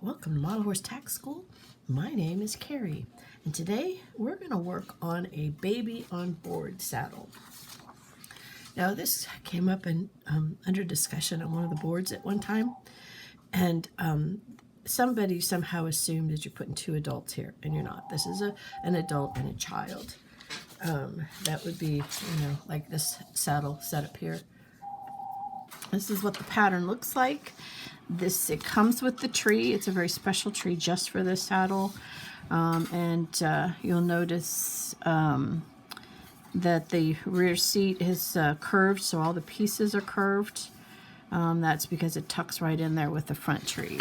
Welcome to Model Horse Tack School. My name is Carrie, and today we're going to work on a baby on board saddle. Now, this came up in under discussion on one of the boards at one time, and somebody somehow assumed that you're putting two adults here, and you're not. This is an adult and a child. That would be, like this saddle set up here. This is what the pattern looks like. It comes with the tree. It's a very special tree just for this saddle. You'll notice that the rear seat is curved, so all the pieces are curved. That's because it tucks right in there with the front tree.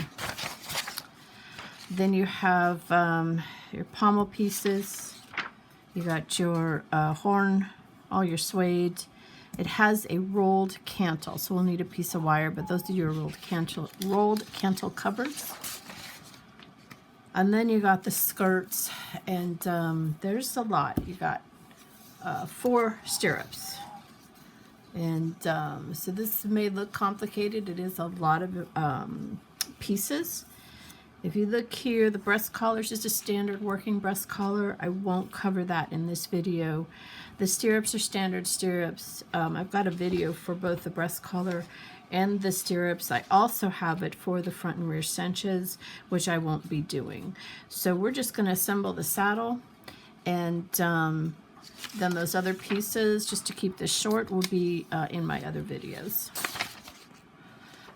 Then you have your pommel pieces. You got your horn, all your suede. It has a rolled cantle, so we'll need a piece of wire, but those are your rolled cantle covers. And then you got the skirts, and there's a lot. You got 4 stirrups. And so this may look complicated. It is a lot of pieces. If you look here, the breast collar is just a standard working breast collar. I won't cover that in this video. The stirrups are standard stirrups. I've got a video for both the breast collar and the stirrups. I also have it for the front and rear cinches, which I won't be doing. So we're just going to assemble the saddle, and then those other pieces, just to keep this short, will be in my other videos.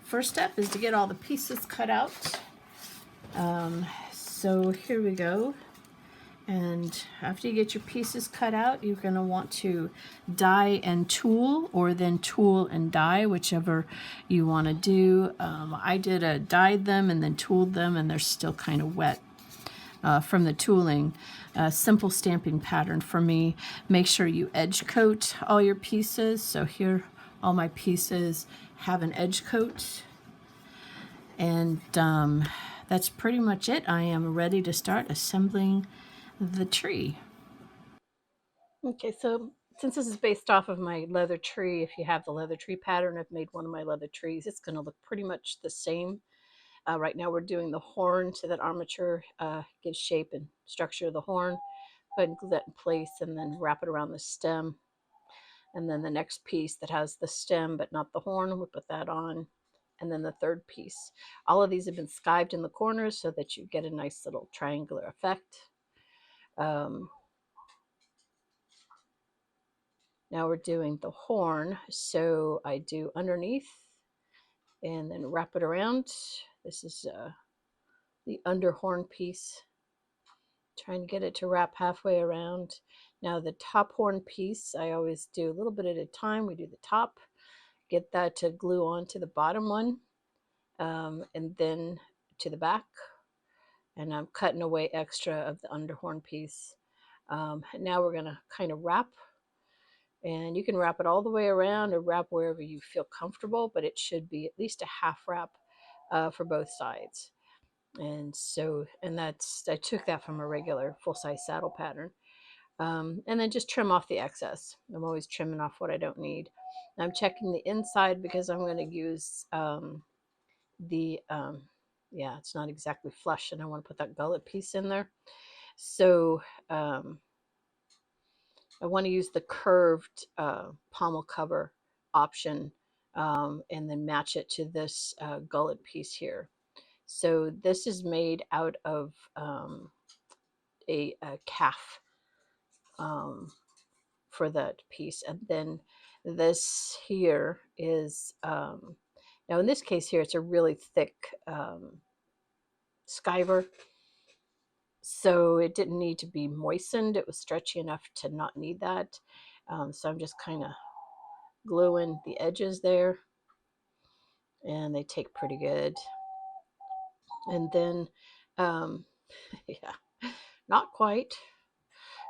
First step is to get all the pieces cut out. So here we go. And after you get your pieces cut out, you're going to want to die and tool, or then tool and die, whichever you want to do. I dyed them and then tooled them, and they're still kind of wet from the tooling. Simple stamping pattern for me. Make sure you edge coat all your pieces. So here, all my pieces have an edge coat. And that's pretty much it. I am ready to start assembling the tree. Okay, so since this is based off of my leather tree, if you have the leather tree pattern, I've made one of my leather trees. It's going to look pretty much the same. Right now we're doing the horn, so that armature gives shape and structure of the horn. Go ahead and glue that in place, and then wrap it around the stem. And then the next piece that has the stem but not the horn, we'll put that on. And then the third piece. All of these have been skived in the corners so that you get a nice little triangular effect. Now we're doing the horn, so I do underneath and then wrap it around. This is the under horn piece. Trying to get it to wrap halfway around. Now the top horn piece, I always do a little bit at a time. We do the top, get that to glue on to the bottom one, and then to the back. And I'm cutting away extra of the under horn piece. Now we're going to kind of wrap. And you can wrap it all the way around or wrap wherever you feel comfortable, but it should be at least a half wrap for both sides. And I took that from a regular full-size saddle pattern. And then just trim off the excess. I'm always trimming off what I don't need. I'm checking the inside because I'm going to use it's not exactly flush, and I want to put that gullet piece in there. So I want to use the curved pommel cover option, and then match it to this gullet piece here. So this is made out of a calf for that piece. And then this here is, now in this case here, it's a really thick skiver. So it didn't need to be moistened. It was stretchy enough to not need that. So I'm just kind of gluing the edges there, and they take pretty good. And then, yeah, not quite,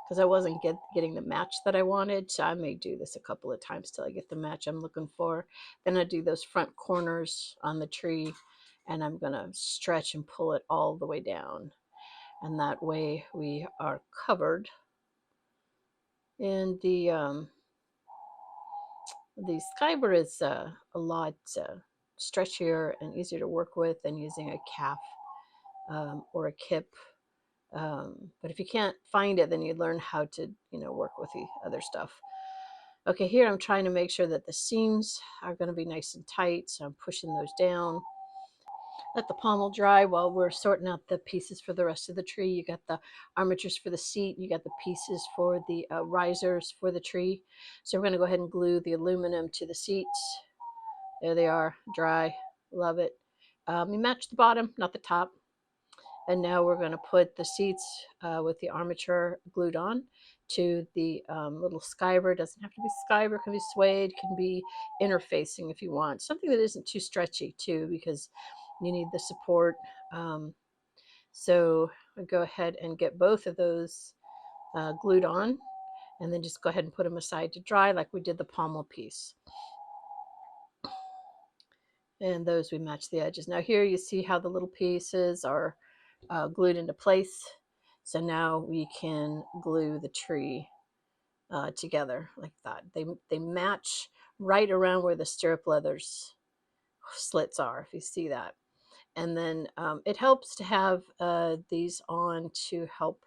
because I wasn't getting the match that I wanted. So I may do this a couple of times till I get the match I'm looking for. Then I do those front corners on the tree, and I'm going to stretch and pull it all the way down. And that way we are covered. And the Skyber is a lot stretchier and easier to work with than using a calf or a kip. But if you can't find it, then you learn how to, work with the other stuff. Okay, here I'm trying to make sure that the seams are going to be nice and tight, so I'm pushing those down. Let the pommel dry while we're sorting out the pieces for the rest of the tree. You got the armatures for the seat, you got the pieces for the risers for the tree. So we're going to go ahead and glue the aluminum to the seats. There they are, dry, love it. We match the bottom, not the top. And now we're going to put the seats with the armature glued on to the little skiver. It doesn't have to be skiver, it can be suede, can be interfacing if you want. Something that isn't too stretchy too, because you need the support. So I go ahead and get both of those glued on, and then just go ahead and put them aside to dry like we did the pommel piece. And those we match the edges. Now here you see how the little pieces are glued into place. So now we can glue the tree together like that. They match right around where the stirrup leathers slits are, if you see that. And then it helps to have these on to help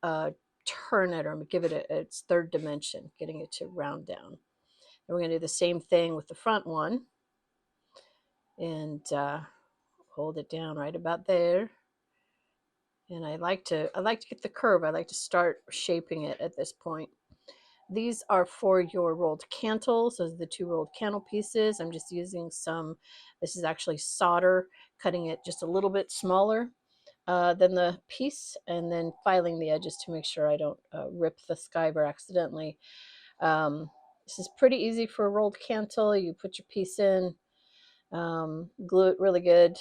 turn it or give it its third dimension, getting it to round down. And we're going to do the same thing with the front one. And hold it down right about there. And I like to get the curve. I like to start shaping it at this point. These are for your rolled cantles. Those are the 2 rolled cantle pieces. I'm just using some, this is actually solder, cutting it just a little bit smaller than the piece, and then filing the edges to make sure I don't rip the skiver accidentally. This is pretty easy for a rolled cantle. You put your piece in, glue it really good,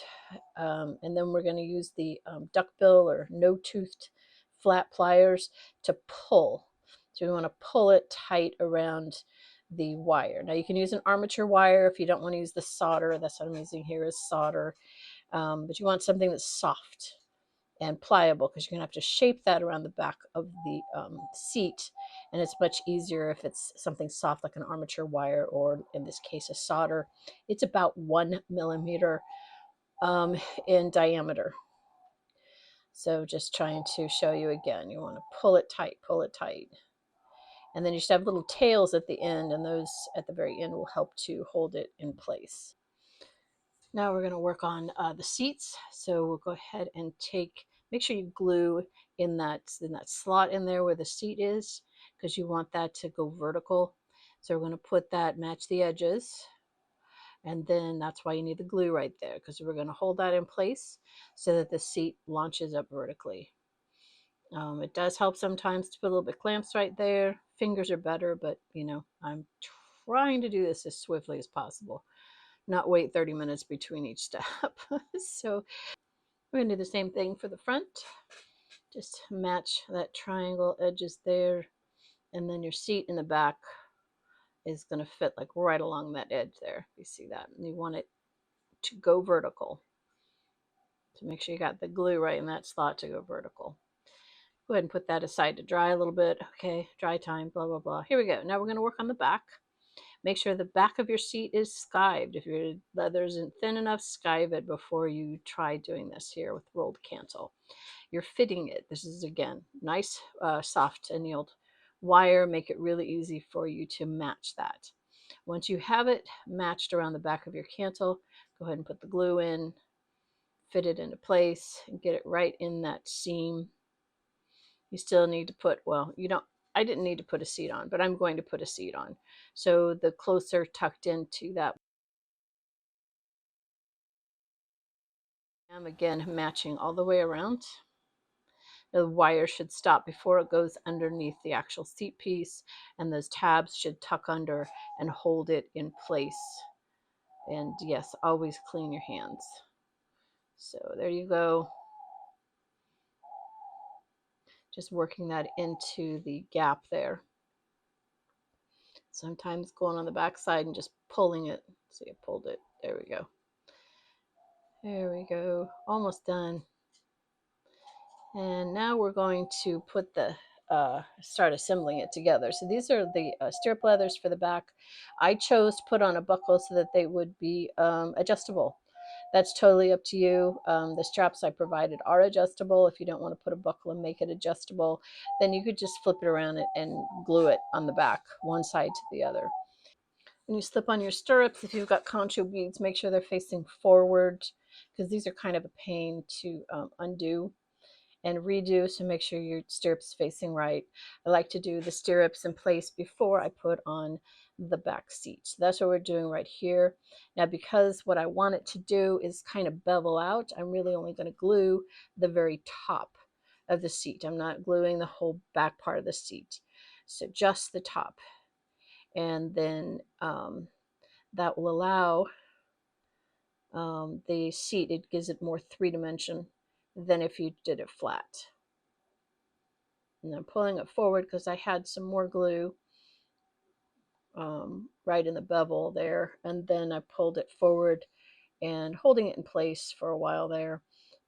and then we're going to use the duckbill or no-toothed flat pliers to pull. So we want to pull it tight around the wire. Now you can use an armature wire if you don't want to use the solder. That's what I'm using here is solder. But you want something that's soft and pliable, because you're going to have to shape that around the back of the seat, and it's much easier if it's something soft like an armature wire, or in this case a solder. It's about 1 millimeter in diameter. So just trying to show you again, you want to pull it tight, and then you should have little tails at the end, and those at the very end will help to hold it in place. Now we're going to work on the seats. So we'll go ahead and make sure you glue in that slot in there where the seat is, because you want that to go vertical. So we're going to put that, match the edges, and then that's why you need the glue right there, because we're going to hold that in place so that the seat launches up vertically. It does help sometimes to put a little bit of clamps right there. Fingers are better, but I'm trying to do this as swiftly as possible, not wait 30 minutes between each step. So we're going to do the same thing for the front. Just match that triangle edges there, and then your seat in the back is going to fit like right along that edge there. You see that? And you want it to go vertical. So make sure you got the glue right in that slot to go vertical. Go ahead and put that aside to dry a little bit. Okay, dry time, blah, blah, blah. Here we go. Now we're going to work on the back. Make sure the back of your seat is skived. If your leather isn't thin enough, skive it before you try doing this here with rolled cantle. You're fitting it. This is, again, nice, soft annealed wire. Make it really easy for you to match that. Once you have it matched around the back of your cantle, go ahead and put the glue in, fit it into place, and get it right in that seam. You still need to put, well, you don't, I didn't need to put a seat on, but I'm going to put a seat on. So the closer tucked into that, I'm again matching all the way around. The wire should stop before it goes underneath the actual seat piece, and those tabs should tuck under and hold it in place. And yes, always clean your hands. So there you go. Just working that into the gap there. Sometimes going on the back side and just pulling it. See, I pulled it. There we go. There we go. Almost done. And now we're going to put the start assembling it together. So these are the stirrup leathers for the back. I chose to put on a buckle so that they would be adjustable. That's totally up to you. The straps I provided are adjustable. If you don't want to put a buckle and make it adjustable, then you could just flip it around and glue it on the back, one side to the other. When you slip on your stirrups, if you've got concho beads, make sure they're facing forward, because these are kind of a pain to undo and redo, so make sure your stirrups facing right. I like to do the stirrups in place before I put on the back seat. So that's what we're doing right here. Now, because what I want it to do is kind of bevel out, I'm really only going to glue the very top of the seat. I'm not gluing the whole back part of the seat. So just the top. And then that will allow the seat, it gives it more three-dimension than if you did it flat. And I'm pulling it forward because I had some more glue right in the bevel there, and then I pulled it forward and holding it in place for a while there,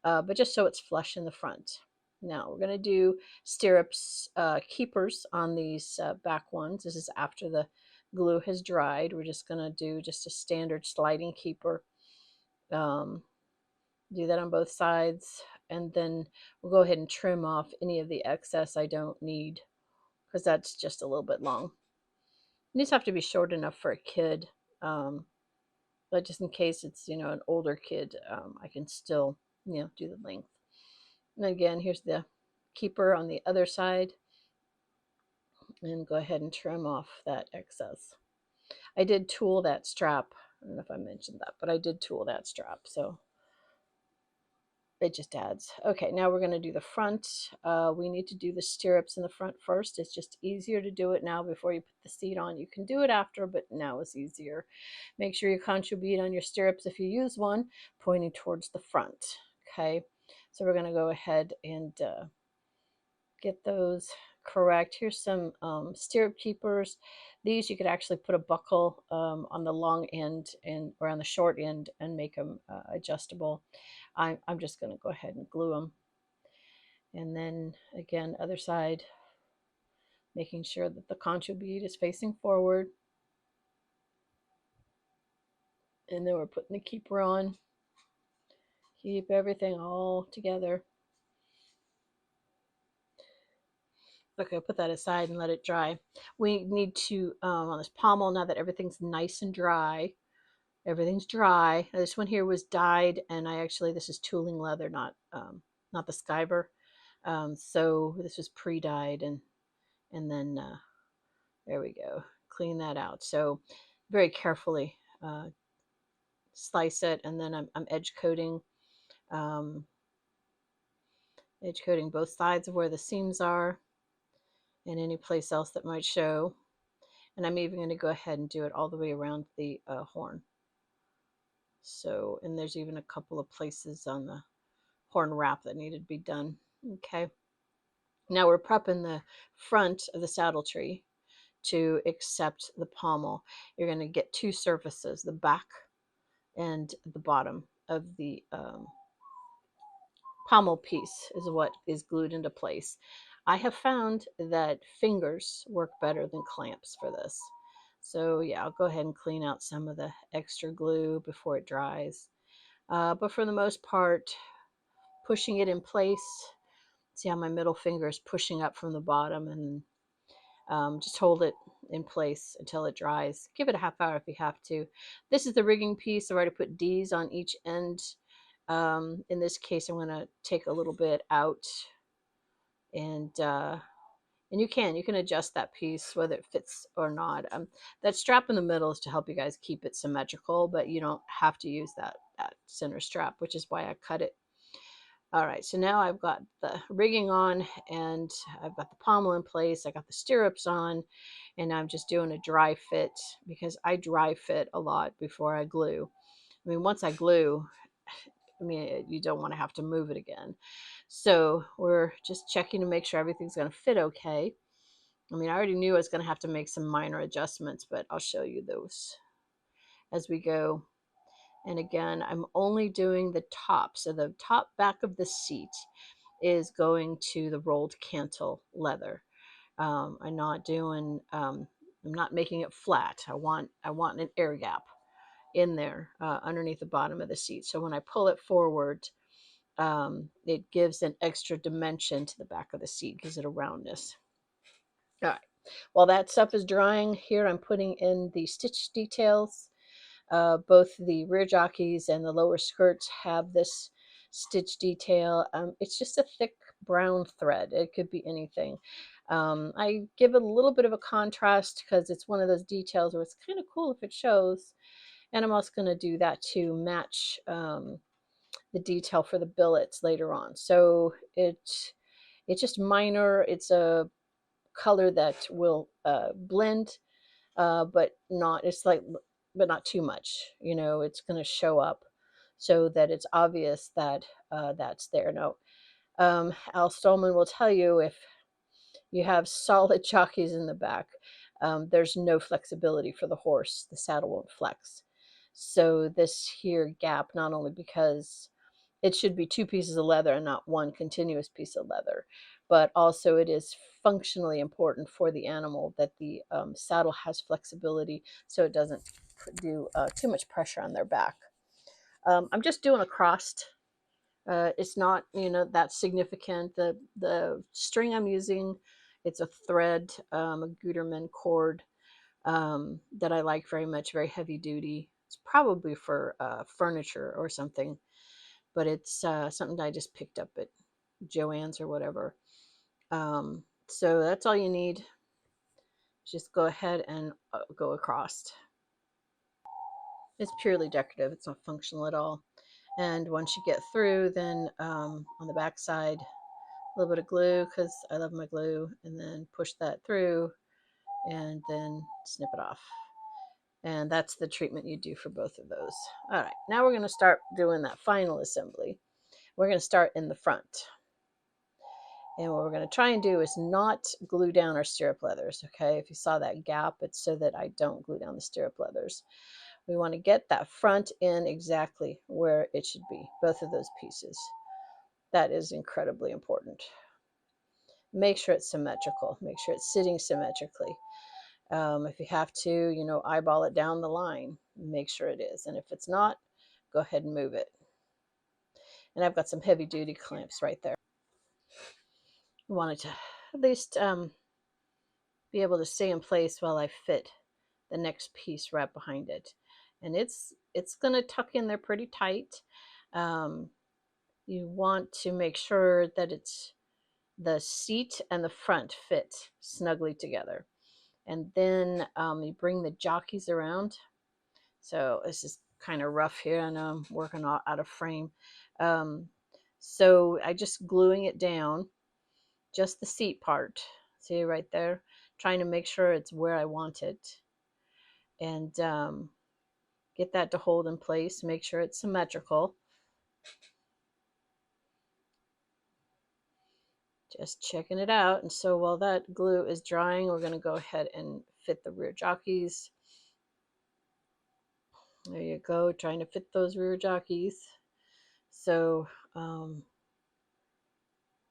but just so it's flush in the front. Now we're going to do stirrups keepers on these back ones. This is after the glue has dried. We're just going to do just a standard sliding keeper. Do that on both sides, and then we'll go ahead and trim off any of the excess I don't need, because that's just a little bit long. These have to be short enough for a kid, but just in case it's, you know, an older kid, I can still, you know, do the length. And again, here's the keeper on the other side, and go ahead and trim off that excess. I did tool that strap. I don't know if I mentioned that, but I did tool that strap, so it just adds. Okay, now we're going to do the front. We need to do the stirrups in the front first. It's just easier to do it now before you put the seat on. You can do it after, but now is easier. Make sure your concho bead on your stirrups, if you use one, pointing towards the front. Okay, so we're going to go ahead and get those correct. Here's some stirrup keepers. These you could actually put a buckle on the long end and or on the short end and make them adjustable. I'm just going to go ahead and glue them. And then again, other side, making sure that the concho bead is facing forward. And then we're putting the keeper on. Keep everything all together. Okay, I'll put that aside and let it dry. We need to, on this pommel, now that everything's nice and dry, everything's dry. This one here was dyed, and I actually, this is tooling leather, not the Skyber. So this was pre-dyed, and then there we go. Clean that out. So very carefully slice it, and then I'm um, edge coating both sides of where the seams are, and any place else that might show. And I'm even going to go ahead and do it all the way around the horn. So, and there's even a couple of places on the horn wrap that needed to be done. Okay. Now we're prepping the front of the saddle tree to accept the pommel. You're going to get two surfaces, the back and the bottom of the pommel piece is what is glued into place. I have found that fingers work better than clamps for this. So yeah, I'll go ahead and clean out some of the extra glue before it dries. But for the most part, pushing it in place, see how my middle finger is pushing up from the bottom, and just hold it in place until it dries. Give it a half hour if you have to. This is the rigging piece. I've already put D's on each end. In this case, I'm going to take a little bit out, and you can adjust that piece whether it fits or not. That strap in the middle is to help you guys keep it symmetrical, but you don't have to use that center strap, which is why I cut it. All right, so now I've got the rigging on, and I've got the pommel in place. I got the stirrups on, and I'm just doing a dry fit because I dry fit a lot before I glue. I mean, once I glue, I mean, you don't want to have to move it again. So we're just checking to make sure everything's going to fit okay. I mean, I already knew I was going to have to make some minor adjustments, but I'll show you those as we go. And again, I'm only doing the top. So the top back of the seat is going to the rolled cantle leather. I'm not making it flat. I want an air gap. in there underneath the bottom of the seat. So when I pull it forward, it gives an extra dimension to the back of the seat, gives it a roundness. All right. While that stuff is drying, here I'm putting in the stitch details. Both the rear jockeys and the lower skirts have this stitch detail. It's just a thick brown thread. It could be anything. I give it a little bit of a contrast because it's one of those details where it's kind of cool if it shows. And I'm also going to do that to match the detail for the billets later on. So it's just minor. It's a color that will blend, but not, it's like, but not too much. You know, it's going to show up so that it's obvious that that's there. Now, Al Stolman will tell you if you have solid jockeys in the back, there's no flexibility for the horse. The saddle won't flex. So this here gap, not only because it should be two pieces of leather and not one continuous piece of leather, but also it is functionally important for the animal that the saddle has flexibility so it doesn't do too much pressure on their back. I'm just doing a crossed. It's not, that significant. The string I'm using, it's a thread, a Gutermann cord that I like very much, very heavy duty. It's probably for furniture or something, but it's something that I just picked up at Joann's or whatever. So that's all you need. Just go ahead and go across. It's purely decorative. It's not functional at all. And once you get through, then on the back side, a little bit of glue because I love my glue, and then push that through and then snip it off. And that's the treatment you do for both of those. All right, now we're going to start doing that final assembly. We're going to start in the front. And what we're going to try and do is not glue down our stirrup leathers, okay? If you saw that gap, it's so that I don't glue down the stirrup leathers. We want to get that front in exactly where it should be, both of those pieces. That is incredibly important. Make sure it's symmetrical. Make sure it's sitting symmetrically. If you have to, eyeball it down the line, make sure it is. And if it's not, go ahead and move it. And I've got some heavy duty clamps right there. I wanted to at least be able to stay in place while I fit the next piece right behind it. And it's going to tuck in there pretty tight. You want to make sure that it's the seat and the front fit snugly together. And then you bring the jockeys around. So this is kind of rough here, and I'm working out of frame. So I just gluing it down, just the seat part. See right there? Trying to make sure it's where I want it. And get that to hold in place. Make sure it's symmetrical. Just checking it out. And so while that glue is drying, we're going to go ahead and fit the rear jockeys. There you go, trying to fit those rear jockeys. So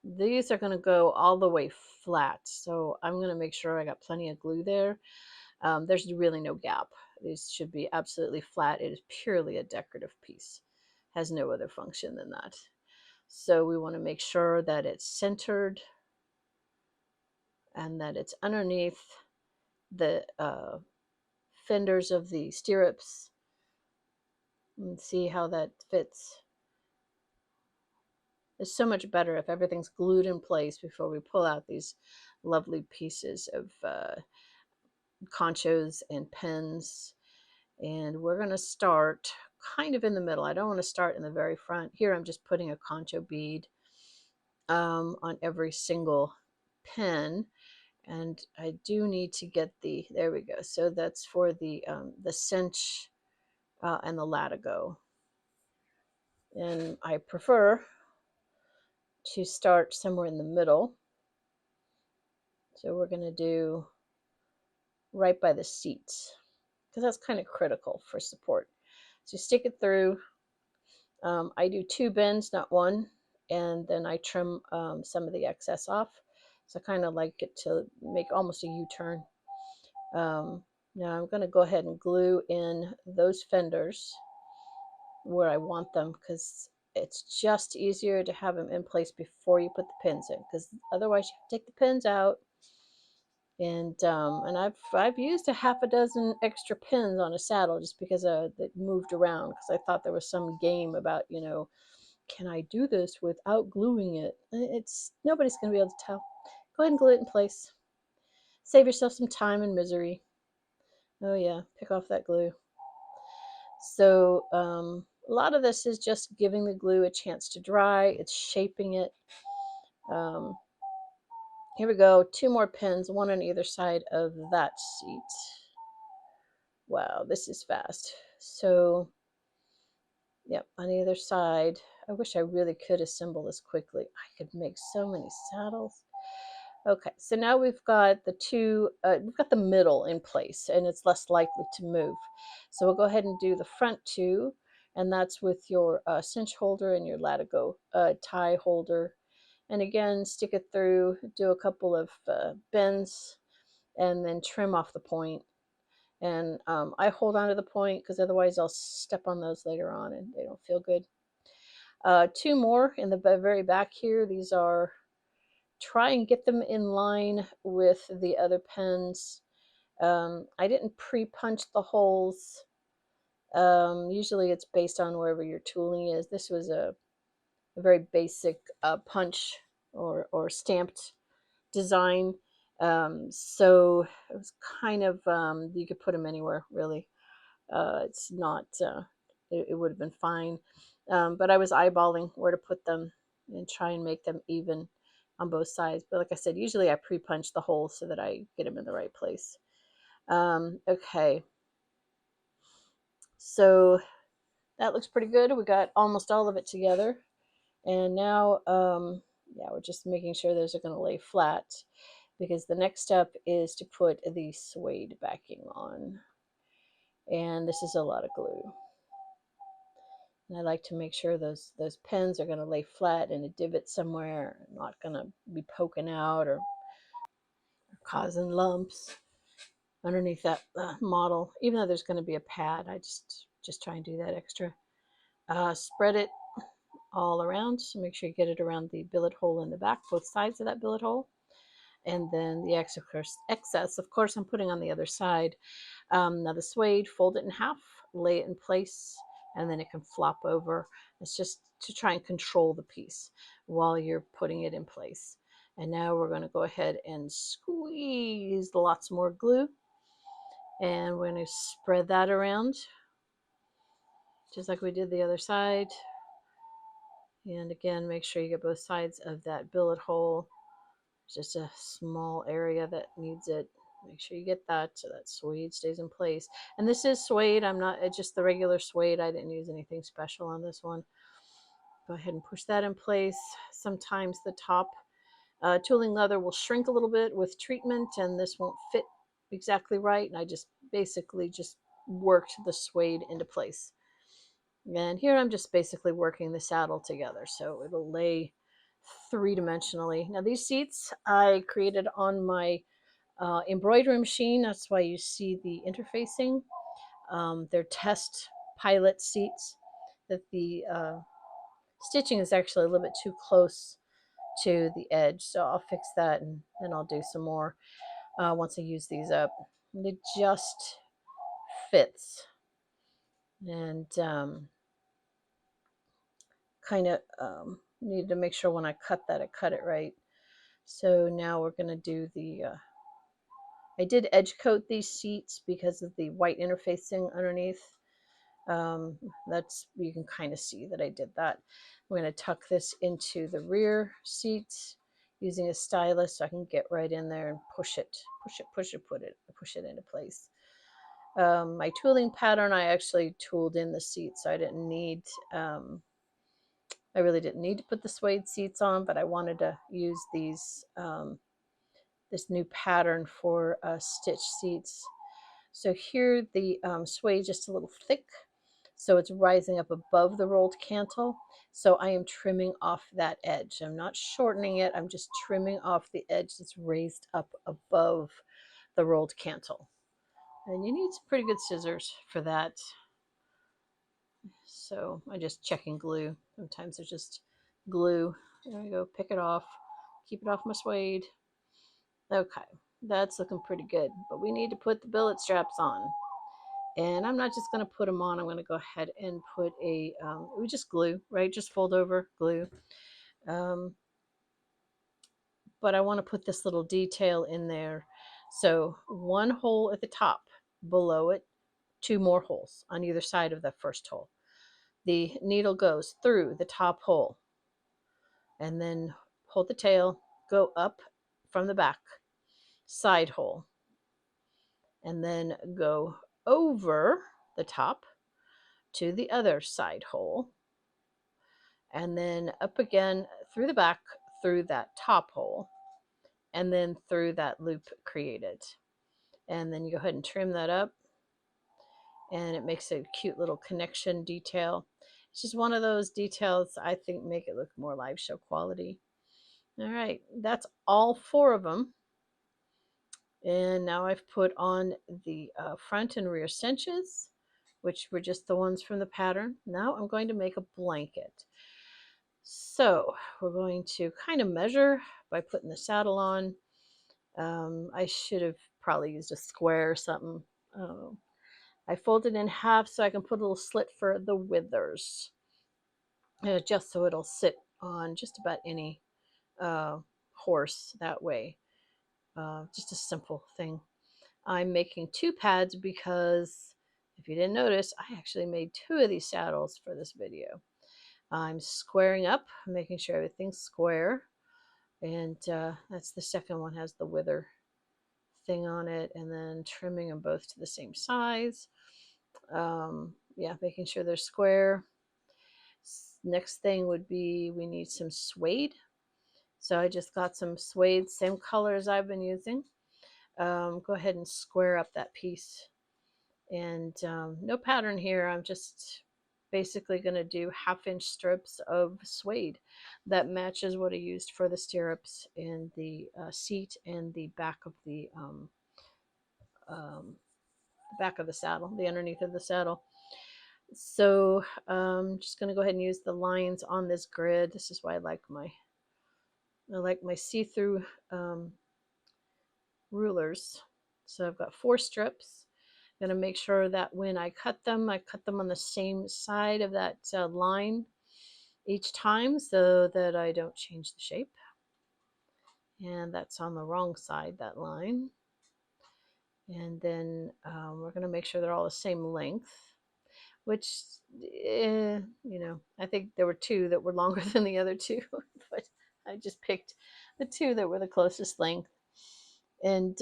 these are going to go all the way flat. So I'm going to make sure I got plenty of glue there. There's really no gap. These should be absolutely flat. It is purely a decorative piece. Has no other function than that. So we want to make sure that it's centered and that it's underneath the fenders of the stirrups. And see how that fits. It's so much better if everything's glued in place before we pull out these lovely pieces of conchos and pins. And we're going to start kind of in the middle. I don't want to start in the very front. Here I'm just putting a concho bead on every single pin. And I do need to get there we go. So that's for the cinch and the latigo. And I prefer to start somewhere in the middle. So we're going to do right by the seats because that's kind of critical for support. So stick it through. I do 2 bends, not 1, and then I trim some of the excess off. So I kind of like it to make almost a U-turn. Now I'm going to go ahead and glue in those fenders where I want them, because it's just easier to have them in place before you put the pins in, because otherwise you have to take the pins out. And I've used a half a dozen extra pins on a saddle just because that moved around, because I thought there was some game about, can I do this without gluing it? It's nobody's going to be able to tell. Go ahead and glue it in place. Save yourself some time and misery. Oh yeah, pick off that glue. So a lot of this is just giving the glue a chance to dry. It's shaping it. Um, Here we go. 2 more pins, one on either side of that seat. Wow, this is fast. So, yep, on either side. I wish I really could assemble this quickly. I could make so many saddles. Okay, so now we've got we've got the middle in place, and it's less likely to move. So we'll go ahead and do the front 2, and that's with your cinch holder and your latigo tie holder. And again, stick it through, do a couple of bends, and then trim off the point. And I hold on to the point because otherwise I'll step on those later on and they don't feel good. 2 more in the very back here. These are, try and get them in line with the other pens. I didn't pre-punch the holes. Usually it's based on wherever your tooling is. This was a very basic punch or stamped design. So it was kind of, you could put them anywhere, really. It's not, it would have been fine. But I was eyeballing where to put them and try and make them even on both sides. But like I said, usually I pre-punch the holes so that I get them in the right place. Okay. So that looks pretty good. We got almost all of it together. And now, yeah, we're just making sure those are going to lay flat, because the next step is to put the suede backing on. And this is a lot of glue. And I like to make sure those pins are going to lay flat in a divot somewhere, not going to be poking out or causing lumps underneath that model. Even though there's going to be a pad, I just try and do that extra. Spread it all around, so make sure you get it around the billet hole in the back, both sides of that billet hole. And then the excess, of course, I'm putting on the other side. Now the suede, fold it in half, lay it in place, and then it can flop over. It's just to try and control the piece while you're putting it in place. And now we're going to go ahead and squeeze lots more glue. And we're going to spread that around, just like we did the other side. And again, make sure you get both sides of that billet hole. It's just a small area that needs it. Make sure you get that so that suede stays in place. And this is suede. It's just the regular suede. I didn't use anything special on this one. Go ahead and push that in place. Sometimes the top tooling leather will shrink a little bit with treatment, and this won't fit exactly right. And I just basically just worked the suede into place. And here I'm just basically working the saddle together, so it'll lay 3-dimensionally. Now these seats I created on my embroidery machine. That's why you see the interfacing. They're test pilot seats that the stitching is actually a little bit too close to the edge, so I'll fix that, and then I'll do some more once I use these up. And it just fits, and kind of need to make sure when I cut that I cut it right. So now we're going to do the I did edge coat these seats because of the white interfacing underneath. That's, you can kind of see that I did that. I'm going to tuck this into the rear seats using a stylus so I can get right in there and push it into place. My tooling pattern, I actually tooled in the seats, so I didn't need, I really didn't need to put the suede seats on, but I wanted to use these, this new pattern for stitch seats. So here the suede just a little thick, so it's rising up above the rolled cantle. So I am trimming off that edge. I'm not shortening it, I'm just trimming off the edge that's raised up above the rolled cantle. And you need some pretty good scissors for that. So I'm just checking glue. Sometimes there's just glue. There we go. Pick it off. Keep it off my suede. Okay, that's looking pretty good. But we need to put the billet straps on. And I'm not just going to put them on. I'm going to go ahead and put we just glue, right? Just fold over, glue. But I want to put this little detail in there. So one hole at the top, below it, 2 more holes on either side of the first hole. The needle goes through the top hole and then hold the tail, go up from the back, side hole, and then go over the top to the other side hole, and then up again through the back, through that top hole, and then through that loop created. And then you go ahead and trim that up, and it makes a cute little connection detail. It's just one of those details I think make it look more live show quality. All right, that's all 4 of them. And now I've put on the front and rear cinches, which were just the ones from the pattern. Now I'm going to make a blanket. So we're going to kind of measure by putting the saddle on. I should have probably used a square or something. I folded in half so I can put a little slit for the withers, just so it'll sit on just about any horse that way. Just a simple thing. I'm making 2 pads because if you didn't notice, I actually made 2 of these saddles for this video. I'm squaring up, making sure everything's square. And that's the second one, has the wither thing on it, and then trimming them both to the same size. Yeah, making sure they're square. Next thing would be we need some suede. So I just got some suede, same color as I've been using. Go ahead and square up that piece. And no pattern here. I'm just basically going to do 1/2-inch strips of suede that matches what I used for the stirrups and the seat and the back of the saddle, the underneath of the saddle. So I'm just going to go ahead and use the lines on this grid. This is why I like my see-through rulers. So I've got 4 strips. I'm going to make sure that when I cut them on the same side of that line each time so that I don't change the shape. And that's on the wrong side, that line. And then we're going to make sure they're all the same length, which, you know, I think there were 2 that were longer than the other 2, but I just picked the 2 that were the closest length. And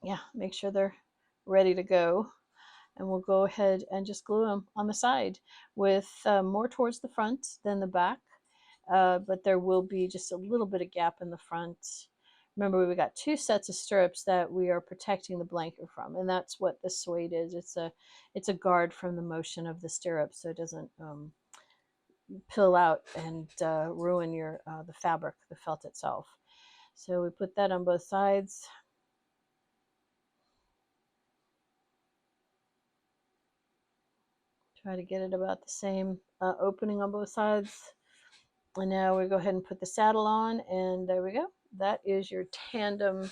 yeah, make sure they're ready to go. And we'll go ahead and just glue them on the side with more towards the front than the back. But there will be just a little bit of gap in the front. Remember, we got 2 sets of stirrups that we are protecting the blanket from, and that's what the suede is. It's a guard from the motion of the stirrup, so it doesn't pill out and ruin your the fabric, the felt itself. So we put that on both sides. Try to get it about the same opening on both sides. And now we go ahead and put the saddle on, and there we go. That is your tandem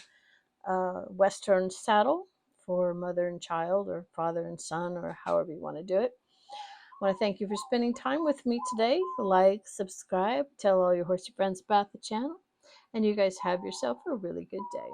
Western saddle for mother and child, or father and son, or however you want to do it. I want to thank you for spending time with me today. Like, subscribe, tell all your horsey friends about the channel, and you guys have yourself a really good day.